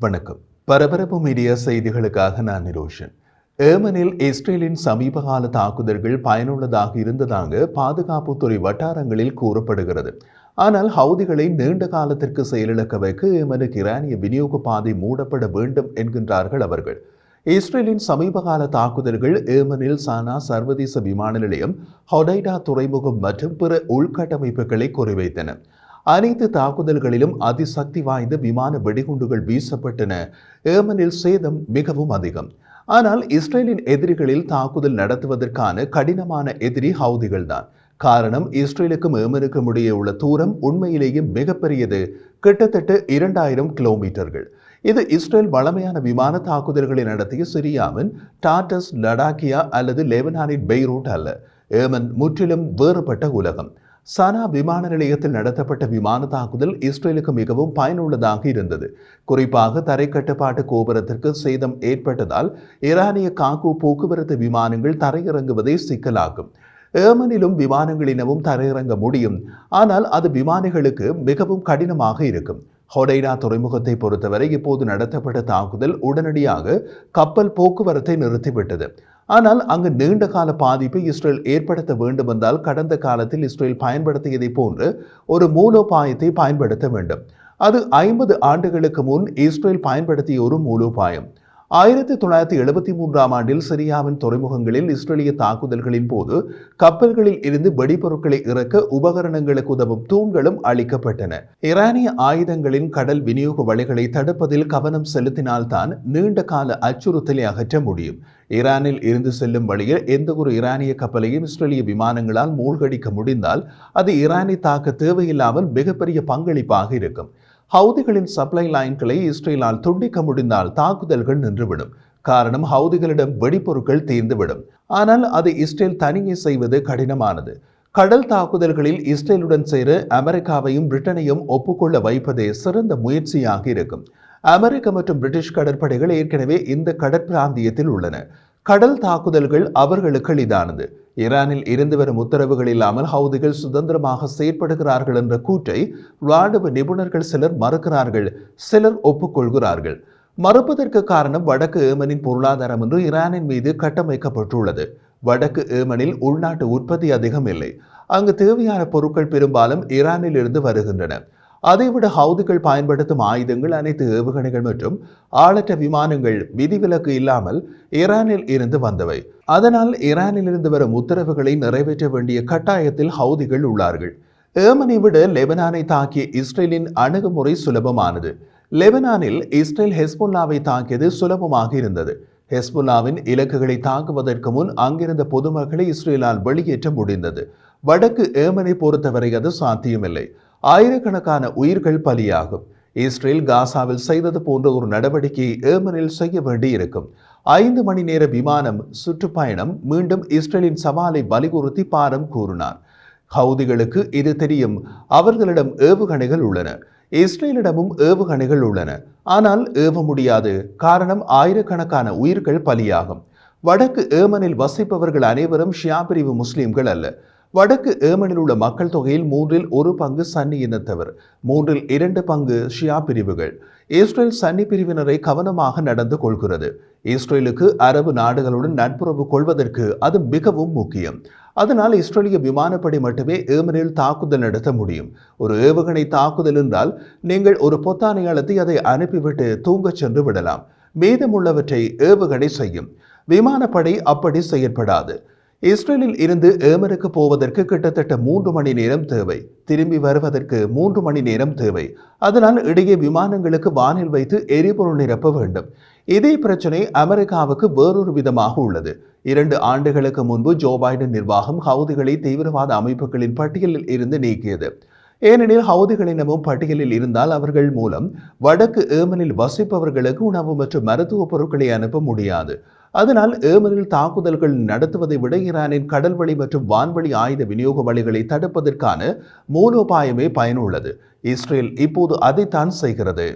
வணக்கம். பரபரப்பு மீடியா செய்திகளுக்காக நான் நிரோஷன். ஏமனில் இஸ்ரேலின் சமீபகால தாக்குதல்கள் பயனுள்ளதாக இருந்ததாக பாதுகாப்புத்துறை வட்டாரங்களில் கூறப்படுகிறது. ஆனால் ஹவுதிகளை நீண்ட காலத்திற்கு செயலிழக்க வைக்க ஏமனுக்கு ஈரானிய விநியோக பாதை மூடப்பட வேண்டும் என்கின்றார்கள் அவர்கள். இஸ்ரேலின் சமீபகால தாக்குதல்கள் ஏமனில் சானா சர்வதேச விமான நிலையம், ஹொடைடா துறைமுகம் மற்றும் பிற உள்கட்டமைப்புகளை குறிவைத்தன. அனைத்து தாக்குதல்களிலும் அதிசக்தி வாய்ந்த விமான வெடிகுண்டுகள் வீசப்பட்டன. ஏமனில் சேதம் மிகவும் அதிகம். ஆனால் இஸ்ரேலின் எதிரிகளில் தாக்குதல் நடத்துவதற்கான கடினமான எதிரி ஹவுதிகள் தான். காரணம், இஸ்ரேலுக்கும் ஏமனுக்கும் இடையே உள்ள தூரம் உண்மையிலேயே மிகப்பெரியது, கிட்டத்தட்ட 2000 கிலோமீட்டர்கள். இது இஸ்ரேல் வளமையான விமான தாக்குதல்களை நடத்திய சிரியாவின் டார்டஸ், லடாக்கியா அல்லது லெபனானின் பெய்ரூட் அல்ல. ஏமன் முற்றிலும் வேறுபட்ட உலகம். சனா விமான நிலையத்தில் நடத்தப்பட்ட விமான தாக்குதல் இஸ்ரேலுக்கு மிகவும் பயனுள்ளதாக இருந்தது. குறிப்பாக தரை கட்டுப்பாட்டு கோபுரத்திற்கு சேதம் ஏற்பட்டதால் ஈரானிய காகு போக்குவரத்து விமானங்கள் தரையிறங்குவதை சிக்கலாகும். ஏமனிலும் விமானங்களினவும் தரையிறங்க முடியும், ஆனால் அது விமானிகளுக்கு மிகவும் கடினமாக இருக்கும். ஹொடைடா துறைமுகத்தை பொறுத்தவரை இப்போது நடத்தப்பட்ட தாக்குதல் உடனடியாக கப்பல் போக்குவரத்தை நிறுத்திவிட்டது. ஆனால் அங்கு நீண்ட கால பாதிப்பை இஸ்ரேல் ஏற்படுத்த வேண்டும் என்றால் கடந்த காலத்தில் இஸ்ரேல் பயன்படுத்தியதை போன்று ஒரு மூலோபாயத்தை பயன்படுத்த வேண்டும். அது 50 ஆண்டுகளுக்கு முன் இஸ்ரேல் பயன்படுத்திய ஒரு மூலோபாயம். 1973ஆம் ஆண்டில் சிரியாவின் துறைமுகங்களில் இஸ்ரேலிய தாக்குதல்களின் போது கப்பல்களில் இருந்து வெடிபொருட்களை இறக்க உபகரணங்களுக்கு உதவும் தூண்களும் அளிக்கப்பட்டன. ஈரானிய ஆயுதங்களின் கடல் விநியோக வழிகளை தடுப்பதில் கவனம் செலுத்தினால்தான் நீண்ட கால அச்சுறுத்தலை அகற்ற முடியும். ஈரானில் இருந்து செல்லும் வழியில் எந்த ஒரு ஈரானிய கப்பலையும் இஸ்ரேலிய விமானங்களால் மூழ்கடிக்க முடிந்தால் அது ஈரானை தாக்க தேவையில்லாமல் மிகப்பெரிய பங்களிப்பாக இருக்கும். ஹவுதிகளின் சப்ளை லைன்களை இஸ்ரேலால் துண்டிக்க முடிந்தால் தாக்குதல்கள் நின்றுவிடும். காரணம், ஹவுதிகளிடம் வெடிப்பொருட்கள் தீர்ந்துவிடும். ஆனால் அது இஸ்ரேல் தனியே செய்வது கடினமானது. கடல் தாக்குதல்களில் இஸ்ரேலுடன் சேர அமெரிக்காவையும் பிரிட்டனையும் ஒப்புக்கொள்ள வைப்பதே சிறந்த முயற்சியாக இருக்கும். அமெரிக்க மற்றும் பிரிட்டிஷ் கடற்படைகள் ஏற்கனவே இந்த கடற்பிராந்தியத்தில் உள்ளன. கடல் தாக்குதல்கள் அவர்களுக்கு எளிதானது. ஈரானில் இருந்து வரும் உத்தரவுகள் இல்லாமல் ஹவுதிகள் சுதந்திரமாக செயற்படுகிறார்கள் என்ற கூற்றை ராணுவ நிபுணர்கள் சிலர் மறுக்கிறார்கள், சிலர் ஒப்புக்கொள்கிறார்கள். மறுப்பதற்கு காரணம், வடக்கு ஏமனின் பொருளாதாரம் என்று ஈரானின் மீது கட்டமைக்கப்பட்டுள்ளது. வடக்கு ஏமனில் உள்நாட்டு உற்பத்தி அதிகம் இல்லை. அங்கு தேவையான பொருட்கள் பெரும்பாலும் ஈரானில் இருந்து வருகின்றன. அதைவிட ஹவுதிகள் பயன்படுத்தும் ஆயுதங்கள், அனைத்து ஏவுகணைகள் மற்றும் ஆளற்ற விமானங்கள் விதிவிலக்கு இல்லாமல் ஈரானில் இருந்து வந்தவை. அதனால் ஈரானில் இருந்து வரும் உத்தரவுகளை நிறைவேற்ற வேண்டிய கட்டாயத்தில் ஹவுதிகள் உள்ளார்கள். ஏமனை விட லெபனானை தாக்கிய இஸ்ரேலின் அணுகுமுறை சுலபமானது. லெபனானில் இஸ்ரேல் ஹெஸ்புல்லாவை தாக்கியது சுலபமாக இருந்தது. ஹெஸ்புல்லாவின் இலக்குகளை தாக்குவதற்கு முன் அங்கிருந்த பொதுமக்களை இஸ்ரேலால் வெளியேற்ற முடிந்தது. வடக்கு ஏமனை பொறுத்தவரை அது சாத்தியமில்லை. ஆயிரக்கணக்கான உயிர்கள் பலியாகும். இஸ்ரேல் காசாவில் செய்தது போன்ற ஒரு நடவடிக்கையை ஏமனில் செய்ய வேண்டியிருக்கும். 5 மணி நேர விமானம் சுற்றுப்பயணம் மீண்டும் இஸ்ரேலின் சவாலை வலியுறுத்தி பாரம் கூறினார். ஹவுதிகளுக்கு இது தெரியும். அவர்களிடம் ஏவுகணைகள் உள்ளன. இஸ்ரேலிடமும் ஏவுகணைகள் உள்ளன. ஆனால் ஏவ முடியாது. காரணம், ஆயிரக்கணக்கான உயிர்கள் பலியாகும். வடக்கு ஏமனில் வசிப்பவர்கள் அனைவரும் ஷியா பிரிவு முஸ்லிம்கள் அல்ல. வடக்கு ஏமனில் உள்ள மக்கள் தொகையில் 1/3 பங்கு சன்னி இனத்தவர், 2/3 பங்கு ஷியா பிரிவுகள். இஸ்ரேல் சன்னி பிரிவினரை கவனமாக நடந்து கொள்கிறது. இஸ்ரேலுக்கு அரபு நாடுகளுடன் நட்புறவு கொள்வதற்கு அது மிகவும் முக்கியம். அதனால் இஸ்ரேலிய விமானப்படை மட்டுமே ஏமனில் தாக்குதல் நடத்த முடியும். ஒரு ஏவுகணை தாக்குதல் என்றால் நீங்கள் ஒரு பொத்தானை அழுத்தி அதை அனுப்பிவிட்டு தூங்கச் சென்று விடலாம். மீதமுள்ளவற்றை ஏவுகணை செய்யும். விமானப்படை அப்படி செயற்படாது. இஸ்ரேலில் இருந்து ஏமனுக்கு போவதற்கு கிட்டத்தட்ட 3 மணி நேரம் தேவை. திரும்பி வருவதற்கு 3 மணி நேரம் தேவை. அதனால் இடையே விமானங்களுக்கு வானில் வைத்து எரிபொருள் நிரப்ப வேண்டும். இதே பிரச்சனை அமெரிக்காவுக்கு வேறொரு விதமாக உள்ளது. 2 ஆண்டுகளுக்கு முன்பு ஜோ பைடன் நிர்வாகம் ஹவுதிகளை தீவிரவாத அமைப்புகளின் பட்டியலில் இருந்து நீக்கியது. ஏனெனில் ஹவுதிகளினமும் பட்டியலில் இருந்தால் அவர்கள் மூலம் வடக்கு ஏமனில் வசிப்பவர்களுக்கு உணவு மற்றும் மருத்துவ பொருட்களை அனுப்ப முடியாது. அதனால் ஏமனில் தாக்குதல்கள் நடத்துவதை விட ஈரானின் கடல்வழி மற்றும் வான்வழி ஆயுத விநியோக வழிகளை தடுப்பதற்கான மூலோபாயமே பயனுள்ளது. இஸ்ரேல் இப்போது அதைத்தான் செய்கிறது.